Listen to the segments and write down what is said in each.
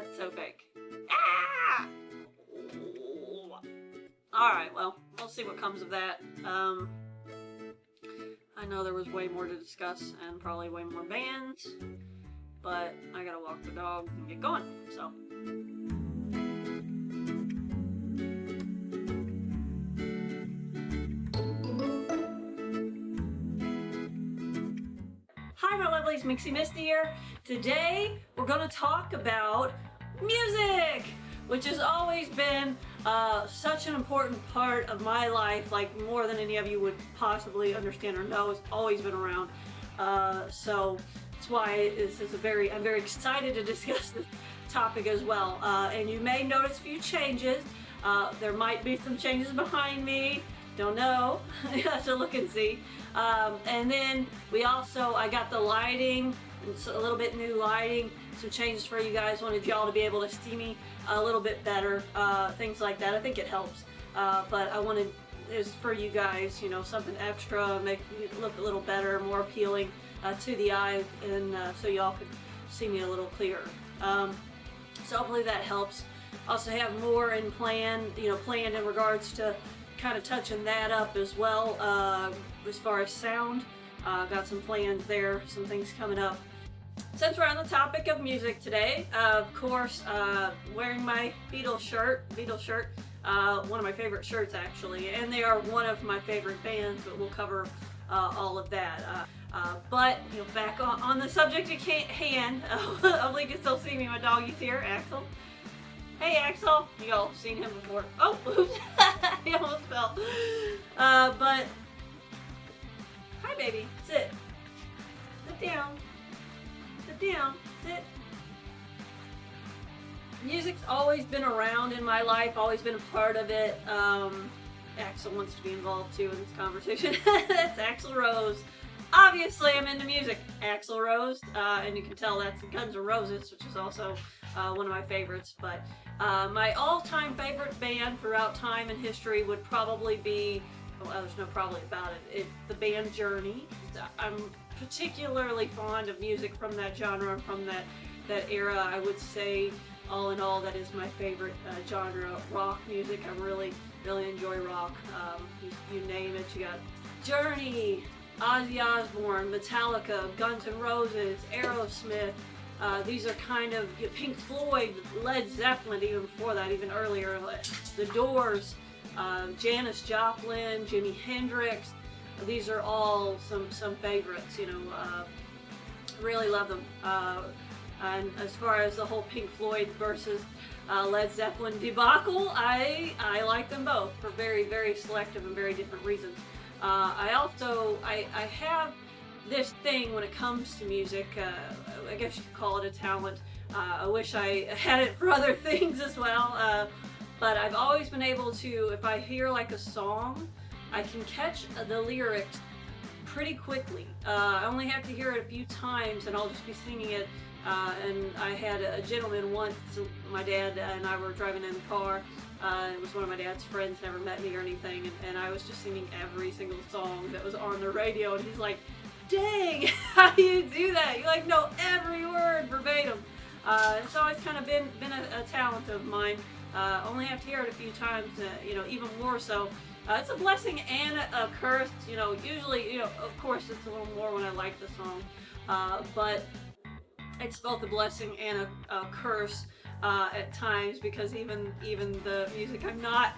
That's so fake. Ah! Alright, well, we'll see what comes of that. I know there was way more to discuss and probably way more bands, but I gotta walk the dog and get going, so. Hi my lovelies, Minxy Misty here. Today we're going to talk about music, which has always been such an important part of my life, like more than any of you would possibly understand or know. It's always been around. So that's why this is I'm very excited to discuss this topic as well. And you may notice a few changes. There might be some changes behind me. Don't know. You have to look and see. And then I got the lighting, a little bit new lighting, some changes for you guys. Wanted y'all to be able to see me a little bit better, things like that. I think it helps. But I wanted this for you guys, you know, something extra, make it look a little better, more appealing to the eye, and so y'all could see me a little clearer. So hopefully that helps. Also have more planned in regards to kind of touching that up as well, as far as sound. Got some plans there, some things coming up. Since we're on the topic of music today, of course, wearing my Beatles shirt, one of my favorite shirts actually, and they are one of my favorite bands, but we'll cover all of that. But you know, back on the subject at hand, hopefully you can still see me. My doggy's here, Axel. Hey Axel, you all seen him before. Oh, oops, he almost fell. But, hi baby, sit. Sit down. Sit down, sit. Music's always been around in my life, always been a part of it. Axel wants to be involved too in this conversation. That's Axl Rose. Obviously I'm into music. Axl Rose, and you can tell that's Guns N' Roses, which is also one of my favorites. But my all-time favorite band throughout time and history would probably be, well, there's no probably about it, the band Journey. I'm particularly fond of music from that genre, from that era. I would say, all in all, that is my favorite genre, rock music. I really enjoy rock. You name it, you got Journey, Ozzy Osbourne, Metallica, Guns N' Roses, Aerosmith. These are kind of Pink Floyd, Led Zeppelin, even before that, even earlier. The Doors, Janis Joplin, Jimi Hendrix. These are all some favorites. You know, really love them. And as far as the whole Pink Floyd versus Led Zeppelin debacle, I like them both for very selective and very different reasons. I have this thing when it comes to music, I guess you could call it a talent. I wish I had it for other things as well, but I've always been able to, if I hear like a song, I can catch the lyrics pretty quickly. I only have to hear it a few times and I'll just be singing it. And I had a gentleman once, my dad and I were driving in the car. It was one of my dad's friends, never met me or anything, and I was just singing every single song that was on the radio, and he's like, dang, how do you do that? You like know every word verbatim. It's always kind of been a talent of mine. Only have to hear it a few times, you know, even more so. It's a blessing and a curse, you know. Usually, you know, of course it's a little more when I like the song, but it's both a blessing and a curse at times, because even the music I'm not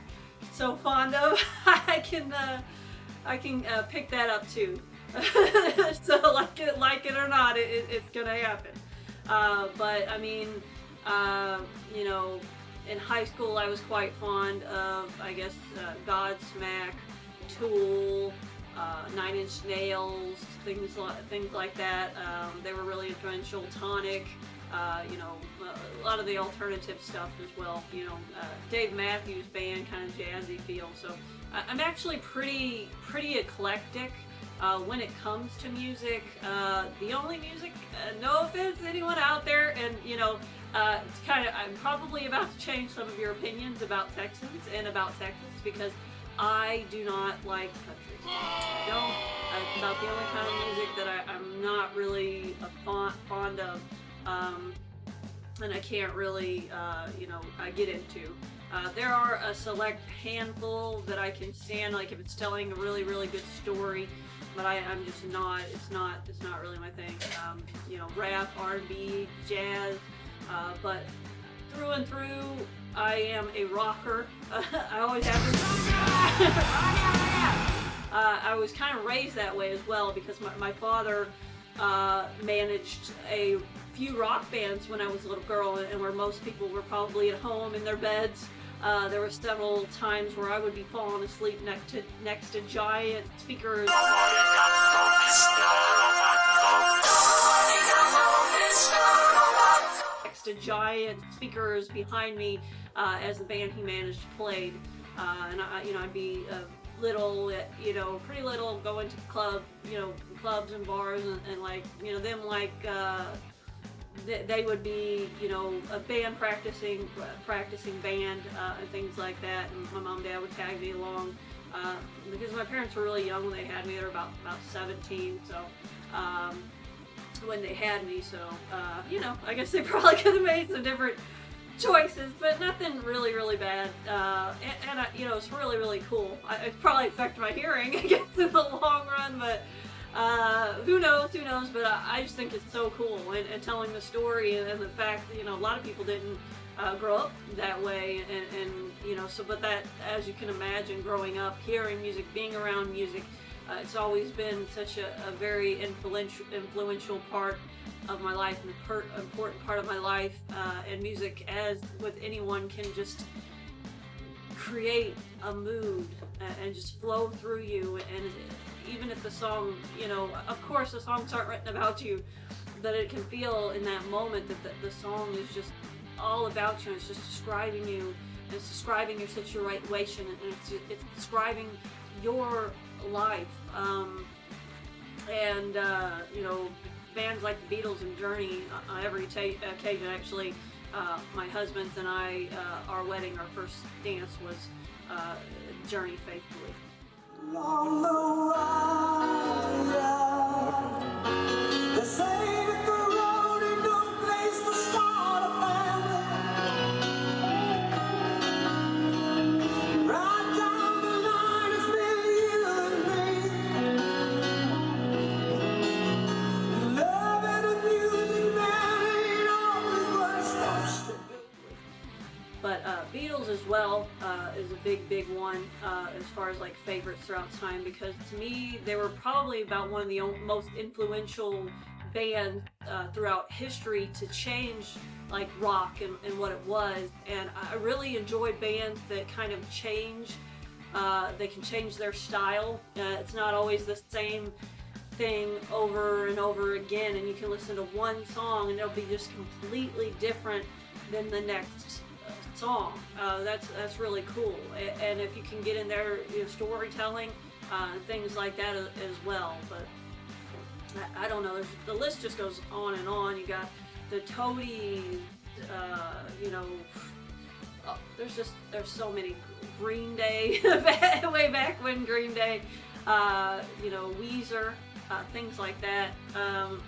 so fond of, I can pick that up too. So like it or not, it's gonna happen. But I mean, you know, in high school I was quite fond of, I guess, Godsmack, Tool, 9 Inch Nails, things like that. They were really influential. Tonic, you know, a lot of the alternative stuff as well. You know, Dave Matthews Band, kind of jazzy feel. So I'm actually pretty eclectic when it comes to music. The only music, no offense to anyone out there, and you know, it's kind of, I'm probably about to change some of your opinions about Texans and about Texas, because I do not like country. I don't. It's about the only kind of music that I'm not really fond of. and I can't really, get into. There are a select handful that I can stand, like if it's telling a really, really good story, but I'm just not, it's not really my thing. Rap, R&B, jazz, but through and through, I am a rocker. I always have been. I was kind of raised that way as well because my father managed a few rock bands when I was a little girl, and where most people were probably at home in their beds. There were several times where I would be falling asleep next to giant speakers. Next to giant speakers behind me as the band he managed played, and I'd be little, pretty little, going to clubs and bars, and them they would be, a band practicing band and things like that, and my mom and dad would tag me along because my parents were really young when they had me. They were about 17, so when they had me, so I guess they probably could have made some different choices, but nothing really, really bad. And it's really, really cool. It probably affected my hearing, I guess, in the long run, but who knows, but I just think it's so cool, and telling the story, and the fact that, a lot of people didn't grow up that way, but that, as you can imagine, growing up, hearing music, being around music, it's always been such a very influential part of my life, and an important part of my life, and music, as with anyone, can just create a mood and just flow through you. And even if the song, of course the songs aren't written about you, but it can feel in that moment that the song is just all about you. It's just describing you, and it's describing your situation, and it's describing your life. Bands like the Beatles and Journey, on every occasion, actually, my husband's and I, our wedding, our first dance was Journey Faithfully. Long the ride, they say that the road ain't no place to start a family. Right down the line, it's been you and me. Love and the music, man, ain't always what it's supposed to be. But Beatles as well is a big one as far as like favorites throughout time, because to me they were probably about one of the most influential bands throughout history to change like rock and what it was. And I really enjoy bands that kind of change. They can change their style. It's not always the same thing over and over again, and you can listen to one song and it'll be just completely different than the next song. That's really cool, and if you can get in there, storytelling, things like that as well. But I don't know. The list just goes on and on. You got the Toadies. There's so many. Green Day, way back when Green Day. Weezer, things like that. And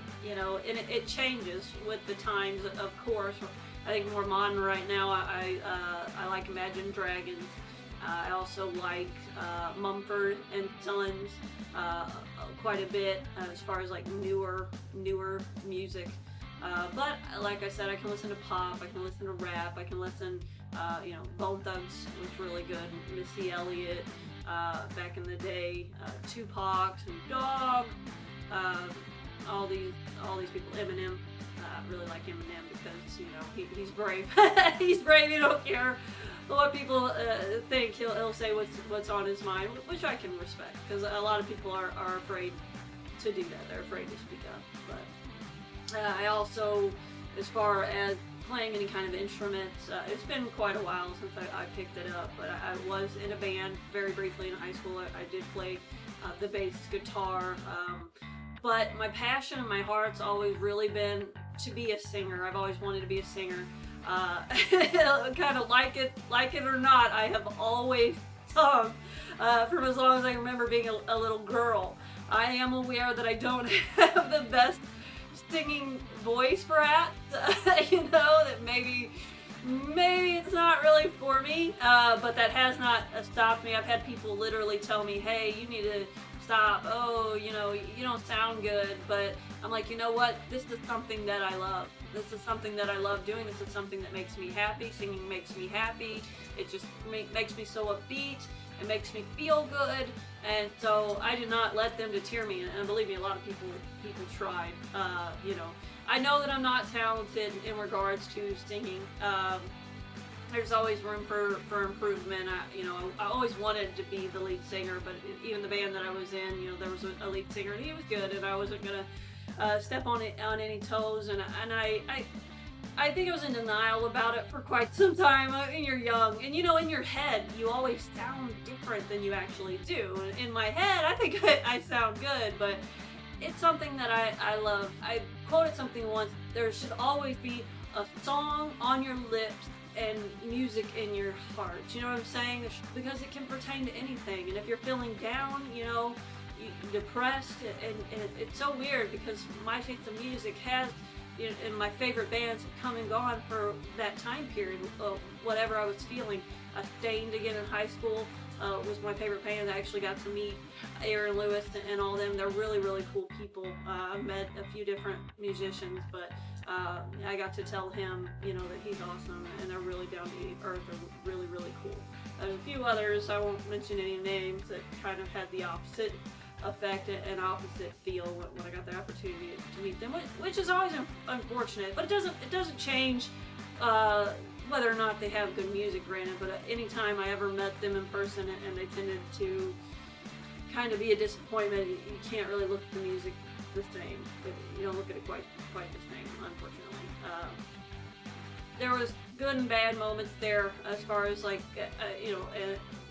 it changes with the times, of course. I think more modern right now, I like Imagine Dragons. I also like Mumford and Sons quite a bit as far as like newer music. But like I said, I can listen to pop, I can listen to rap, I can listen, Bone Thugs was really good, Missy Elliott back in the day, Tupac, Snoop Dogg, all these people, Eminem. I really like Eminem because he's brave. He's brave. He don't care what people think. He'll say what's on his mind, which I can respect, because a lot of people are afraid to do that. They're afraid to speak up. But I also, as far as playing any kind of instruments, it's been quite a while since I picked it up. But I was in a band very briefly in high school. I did play the bass guitar. But my passion and my heart's always really been to be a singer. I've always wanted to be a singer. Kind of like it or not, I have always sung from as long as I remember being a little girl. I am aware that I don't have the best singing voice perhaps, you know, that maybe it's not really for me, but that has not stopped me. I've had people literally tell me, hey, you need to stop, oh, you know, you don't sound good, but I'm like, you know what, this is something that I love. This is something that I love doing. This is something that makes me happy. Singing makes me happy. It just makes me so upbeat. It makes me feel good, and so I did not let them deter me. And believe me, a lot of people tried. You know, I know that I'm not talented in regards to singing. There's always room for improvement. You know, I always wanted to be the lead singer, but even the band that I was in, you know, there was a lead singer, and he was good, and I wasn't gonna step on any toes. And I think I was in denial about it for quite some time. And you're young, and you know, in your head, you always sound different than you actually do. In my head, I think I sound good, but it's something that I love. I quoted something once: there should always be a song on your lips and music in your heart. You know what I'm saying? Because it can pertain to anything. And if you're feeling down, you know, depressed, and it's so weird because my taste of music has, you know, and my favorite bands have come and gone for that time period of whatever I was feeling. Stained again in high school was my favorite band. I actually got to meet Aaron Lewis and all them. They're really, really cool people. I've met a few different musicians, but I got to tell him, you know, that he's awesome, and they're really down to earth. They're really, really cool. There's a few others, I won't mention any names, that kind of had the opposite effect and opposite feel when I got the opportunity to meet them, which is always unfortunate, but it doesn't change whether or not they have good music, granted. But anytime I ever met them in person and they tended to kind of be a disappointment, you can't really look at the music the same. You don't look at it quite the same, unfortunately. There was good and bad moments there as far as like you know,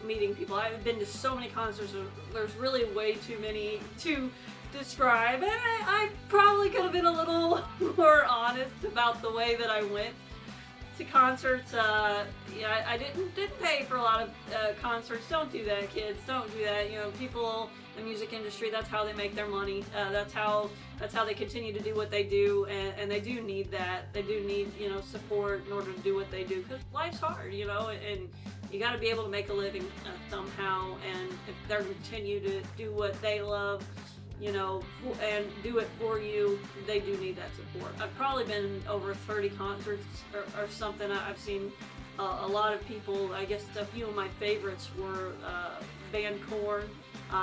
meeting people. I've been to so many concerts, there's really way too many to describe, and I probably could have been a little more honest about the way that I went to concerts. Yeah, I didn't pay for a lot of concerts. Don't do that, kids. Don't do that. You know, people in the music industry, that's how they make their money. That's how they continue to do what they do, and they do need that. They do need, you know, support in order to do what they do, because life's hard, you know, and you got to be able to make a living somehow. And if they're going to continue to do what they love, you know, and do it for you, they do need that support. I've probably been over 30 concerts or something. I've seen a lot of people. I guess a few of my favorites were band Korn.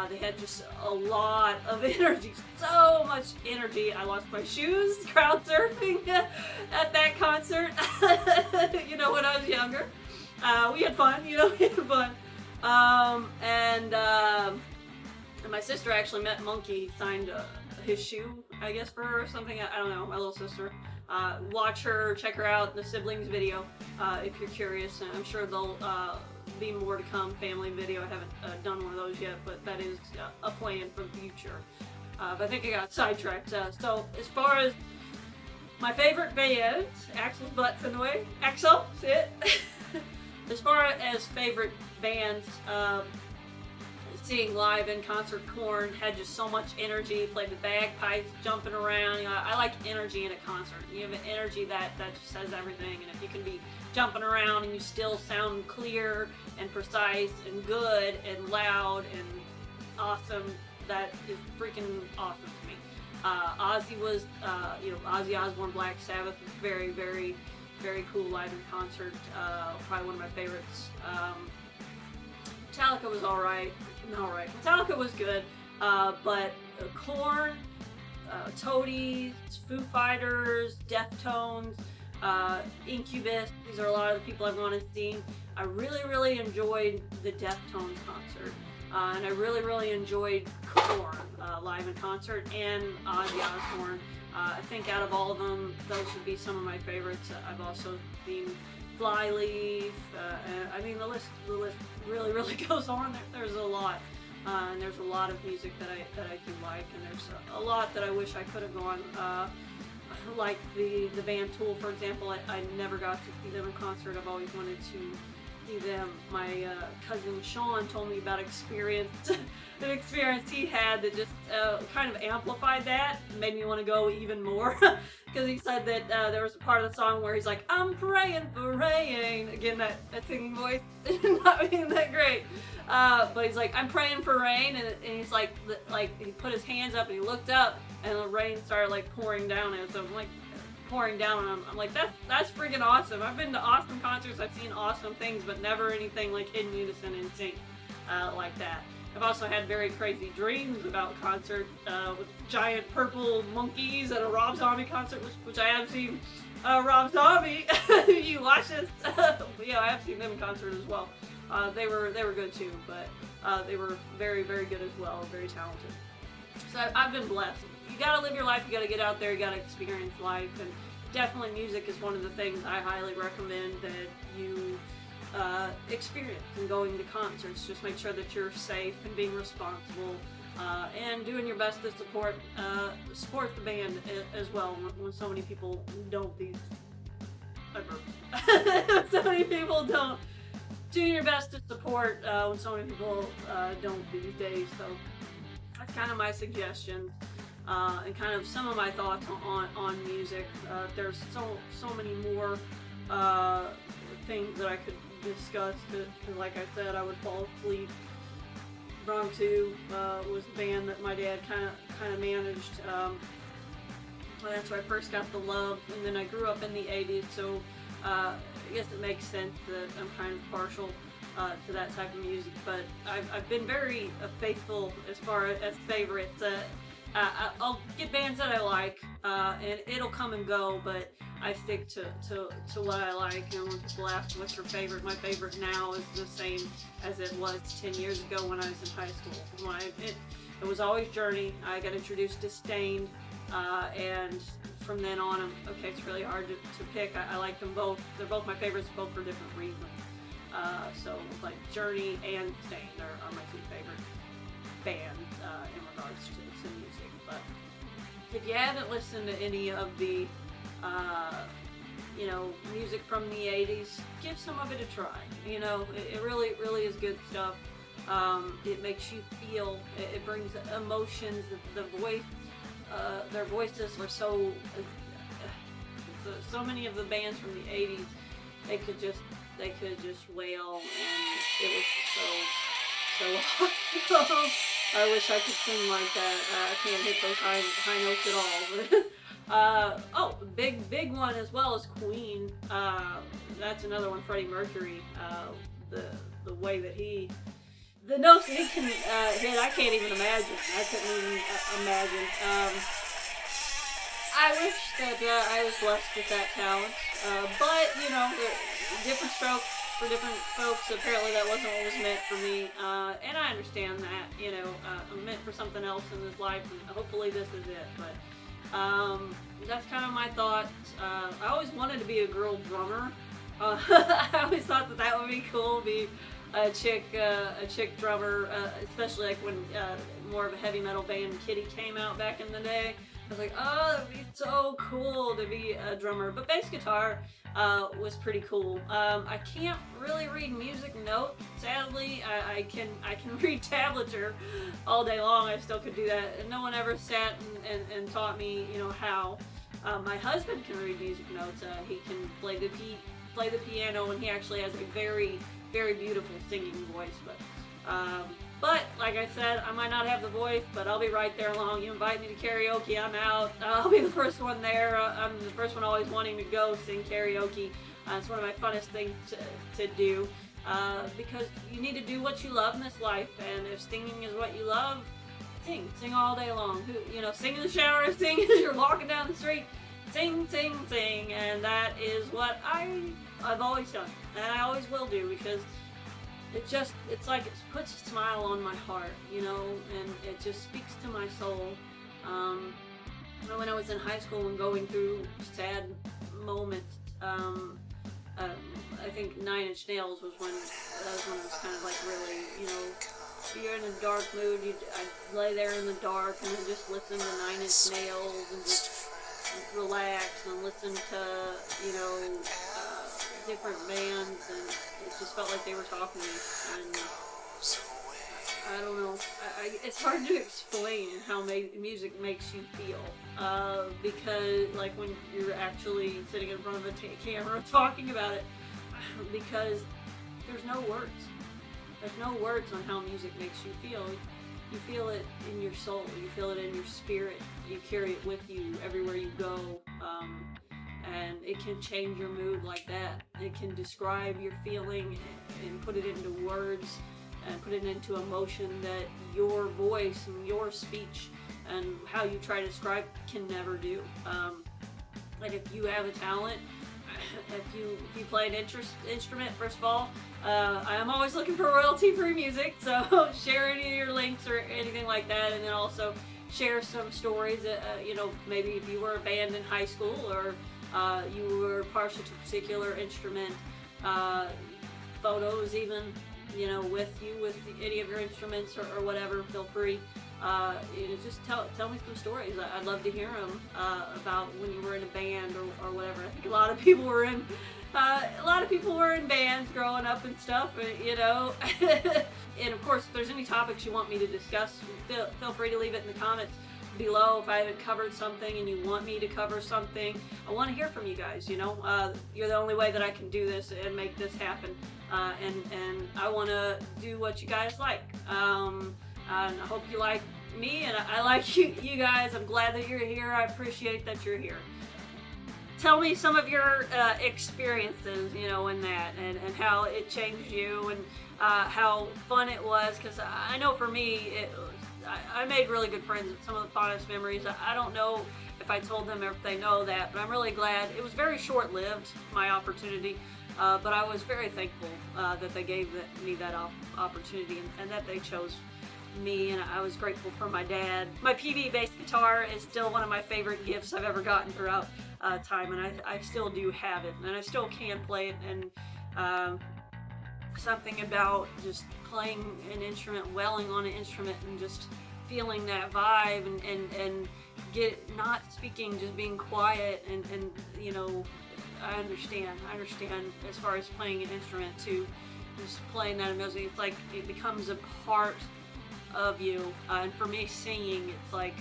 They had just a lot of energy, so much energy. I lost my shoes crowd surfing at that concert, you know, when I was younger. We had fun, you know, we had fun. And my sister actually met Monkey, signed his shoe, I guess, for her or something. I don't know, my little sister. Watch her, check her out in the siblings video if you're curious. And I'm sure there'll be more to come, family video. I haven't done one of those yet, but that is a plan for the future. But I think I got sidetracked. So as far as my favorite band, Axel's butt's in the way. Axel, sit. As far as favorite bands, seeing live in concert, Korn had just so much energy, played the bagpipes, jumping around. You know, I like energy in a concert. You have an energy that just says everything, and if you can be jumping around and you still sound clear and precise and good and loud and awesome, that is freaking awesome to me. Ozzy was, you know, Ozzy Osbourne, Black Sabbath was very, very, very cool live in concert. Probably one of my favorites. Metallica was alright. Metallica was good, but Korn, Toadies, Foo Fighters, Deftones, Incubus, these are a lot of the people I've gone and seen. I really, really enjoyed the Deftones concert, and I really, really enjoyed Korn live in concert, and Ozzy Osbourne. I think out of all of them, those would be some of my favorites. I've also seen Flyleaf. I mean, the list really, really goes on. There's a lot, and there's a lot of music that I do like, and there's a lot that I wish I could have gone. Like the band Tool, for example. I never got to see them in concert. I've always wanted to see them. My cousin Sean told me about an experience he had that just kind of amplified that, made me want to go even more. Because he said that there was a part of the song where he's like, I'm praying for rain. Again, that singing voice not being that great. But he's like, I'm praying for rain, and he's like he put his hands up and he looked up, and the rain started like pouring down at him, like pouring down on him. I'm like, that's freaking awesome. I've been to awesome concerts, I've seen awesome things, but never anything like in unison and sync like that. I've also had very crazy dreams about concerts with giant purple monkeys at a Rob Zombie concert, which I have seen. Rob Zombie, you watch this? Yeah, I have seen them in concert as well. They were good too, but they were very, very good as well, very talented. So I've been blessed. You gotta live your life, you gotta get out there, you gotta experience life, and definitely music is one of the things I highly recommend that you experience in going to concerts. Just make sure that you're safe and being responsible, and doing your best to support the band as well. When so many people don't, so many people don't. Do your best to support when so many people don't these days. So that's kind of my suggestions, and kind of some of my thoughts on music. There's so many more things that I could discuss. Like I said, I would fall asleep. Bronx 2 was a band that my dad kind of managed. That's where I first got the love, and then I grew up in the 80s, so I guess it makes sense that I'm kind of partial to that type of music. But I've been very faithful as far as favorites. I'll get bands that I like, and it'll come and go, but I stick to what I like. And when people ask what's your favorite, my favorite now is the same as it was 10 years ago when I was in high school. It was always Journey. I got introduced to Stained, and from then on, okay, it's really hard to pick. I like them both. They're both my favorites, both for different reasons. So like Journey and Stained are my two favorite bands in regards to music. But if you haven't listened to any of the music from the 80s, give some of it a try. It really is good stuff. It makes you feel, it brings emotions. The voice, their voices were so many of the bands from the 80s, they could just wail, and it was so awesome. I wish I could sing like that. I can't hit those high notes at all. Oh, big one as well as Queen. That's another one. Freddie Mercury. The way that the notes that he can hit, I can't even imagine. I couldn't even imagine. I wish that I was blessed with that talent. But different strokes for different folks. Apparently that wasn't what was meant for me, and I understand that. I'm meant for something else in this life, and hopefully this is it. But that's kind of my thoughts. I always wanted to be a girl drummer. I always thought that would be cool, be a chick drummer, especially like when more of a heavy metal band, Kitty, came out back in the day. I was like, oh, that'd be so cool to be a drummer. But bass guitar was pretty cool. I can't really read music notes, sadly. I can read tablature all day long. I still could do that, and no one ever sat and taught me, how. My husband can read music notes. He can play the piano, and he actually has a very, very beautiful singing voice. But like I said, I might not have the voice, but I'll be right there along. You invite me to karaoke, I'm out. I'll be the first one there. I'm the first one always wanting to go sing karaoke. It's one of my funnest things to do, because you need to do what you love in this life, and if singing is what you love, sing all day long. Sing in the shower, sing as you're walking down the street, sing, and that is what I've always done, and I always will do, because it's like it puts a smile on my heart, and it just speaks to my soul. When I was in high school and going through sad moments, I think 9 Inch Nails was when it was kind of like really, you're in a dark mood, I'd lay there in the dark and then just listen to 9 Inch Nails and just relax and listen to, different bands, and it just felt like they were talking to me. And I don't know. It's hard to explain how music makes you feel. Because, like, when you're actually sitting in front of a camera talking about it, because there's no words. There's no words on how music makes you feel. You feel it in your soul. You feel it in your spirit. You carry it with you everywhere you go. And it can change your mood like that. It can describe your feeling and put it into words and put it into emotion that your voice and your speech and how you try to describe can never do. And if you have a talent, if you play an instrument, first of all, I am always looking for royalty-free music, so share any of your links or anything like that, and then also share some stories. You know, maybe if you were a band in high school, or you were partial to a particular instrument, photos even, you know, with any of your instruments or whatever. Feel free. You know, just tell me some stories. I'd love to hear them about when you were in a band or whatever. I think a lot of people were in bands growing up and stuff. You know, and of course, if there's any topics you want me to discuss, feel free to leave it in the comments below. If I haven't covered something and you want me to cover something, I want to hear from you guys. You know, you're the only way that I can do this and make this happen. And I want to do what you guys like. And I hope you like me, and I like you guys. I'm glad that you're here. I appreciate that you're here. Tell me some of your experiences, you know, in that, and how it changed you, and how fun it was. Because I know for me, I made really good friends. Some of the fondest memories. I don't know if I told them or if they know that, but I'm really glad. It was very short-lived, my opportunity. But I was very thankful that they gave me that opportunity, and that they chose me, and I was grateful for my dad. My PV bass guitar is still one of my favorite gifts I've ever gotten throughout time, and I still do have it, and I still can play it, and something about just playing an instrument, welling on an instrument, and just feeling that vibe, and not speaking, just being quiet, and you know, I understand as far as playing an instrument too, just playing that music. It's like it becomes a part of you, and for me, singing, it's like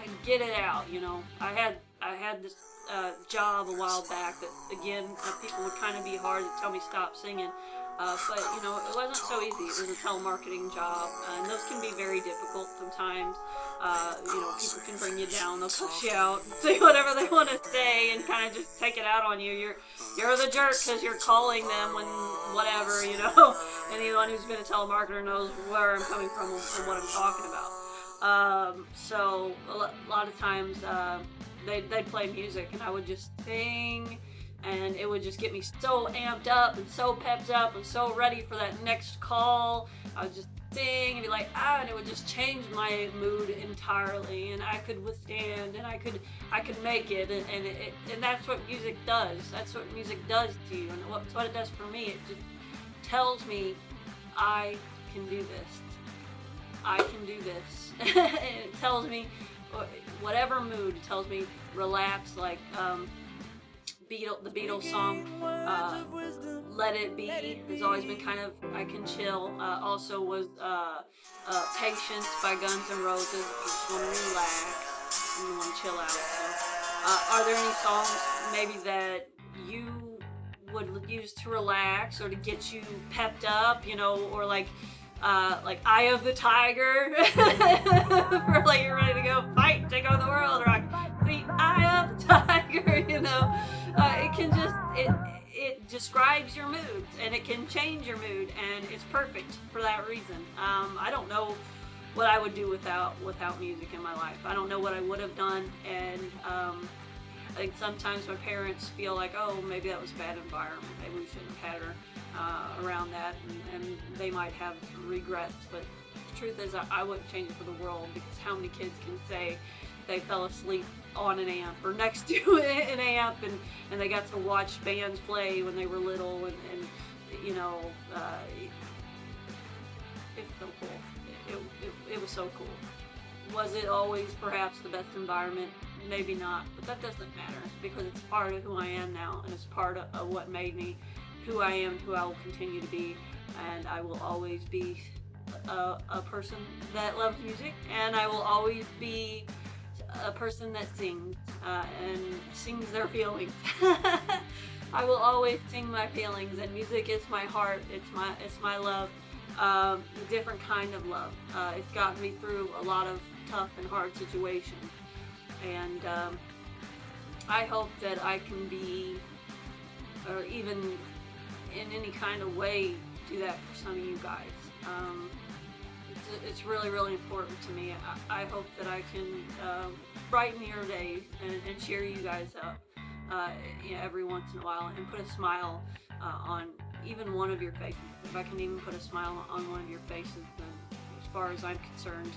I get it out. You know, I had this job a while back that, again, people would kind of be hard to tell me stop singing, but you know, it wasn't so easy. It was a telemarketing job, and those can be very difficult sometimes. You know, people can bring you down, they'll cuss you out, say whatever they want to say, and kind of just take it out on you. You're the jerk because you're calling them when whatever, you know. Anyone who's been a telemarketer knows where I'm coming from and what I'm talking about. So a lot of times they'd play music, and I would just sing, and it would just get me so amped up and so pepped up and so ready for that next call. I would just sing and be like, and it would just change my mood entirely, and I could withstand, and I could make it, and that's what music does. That's what music does to you, and what it does for me. It just tells me I can do this. I can do this. And it tells me, whatever mood, it tells me relax, like the Beatles song, Let It Be, has always been kind of, I can chill. Also was Patience by Guns N' Roses, if you just want to relax and you want to chill out. So, are there any songs maybe that you would use to relax or to get you pepped up, you know, or like Eye of the Tiger, for like you're ready to go fight, take over the world, or like the Eye of the Tiger, you know. It can just, it describes your mood, and it can change your mood, and it's perfect for that reason. I don't know what I would do without music in my life. I don't know what I would have done, and I think sometimes my parents feel like, oh, maybe that was a bad environment, maybe we shouldn't have had her around that, and they might have regrets, but the truth is I wouldn't change it for the world, because how many kids can say they fell asleep on an amp or next to an amp, and they got to watch bands play when they were little, and you know, it's so cool. It was so cool. Was it always perhaps the best environment? maybe not, but that doesn't matter because it's part of who I am now, and it's part of what made me who I am, who I will continue to be, and I will always be a person that loves music, and I will always be a person that sings and sings their feelings. I will always sing my feelings, and music is my heart. It's my love, a different kind of love. It's gotten me through a lot of tough and hard situations, and I hope that I can be, or even in any kind of way, do that for some of you guys. It's really, really important to me. I hope that I can brighten your days and cheer you guys up every once in a while, and put a smile on even one of your faces. If I can even put a smile on one of your faces, then as far as I'm concerned,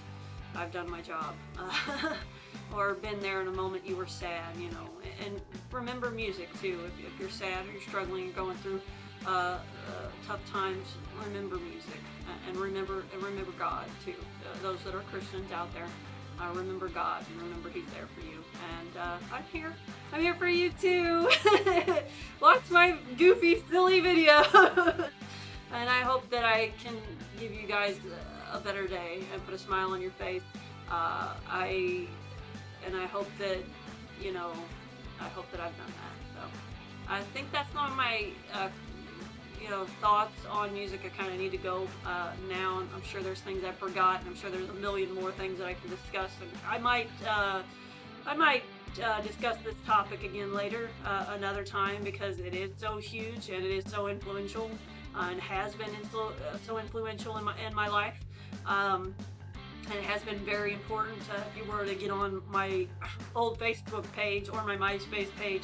I've done my job. Or been there in a moment you were sad, you know. And remember music too. If you're sad or you're struggling, you're going through tough times, remember music, and remember God too. Those that are Christians out there, remember God and remember He's there for you. And I'm here for you too. Watch my goofy, silly video. And I hope that I can give you guys a better day and put a smile on your face. I hope that, you know, I hope that I've done that. So I think that's not my thoughts on music. I kind of need to go now. I'm sure there's things I forgot, and I'm sure there's a million more things that I can discuss. And I might discuss this topic again later, another time, because it is so huge and it is so influential, and has been so influential in my life. And it has been very important. If you were to get on my old Facebook page or my MySpace page,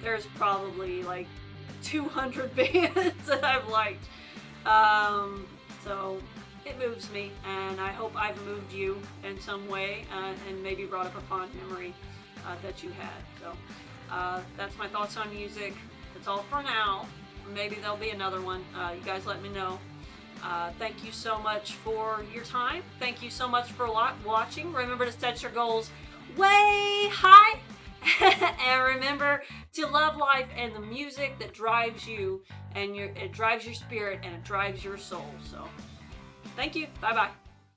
there's probably like 200 bands that I've liked. So it moves me, and I hope I've moved you in some way, and maybe brought up a fond memory that you had. So that's my thoughts on music. That's all for now. Maybe there'll be another one. You guys let me know. Thank you so much for your time. Thank you so much for watching. Remember to set your goals way high. And remember to love life and the music that drives you, and it drives your spirit, and it drives your soul. So thank you. Bye-bye.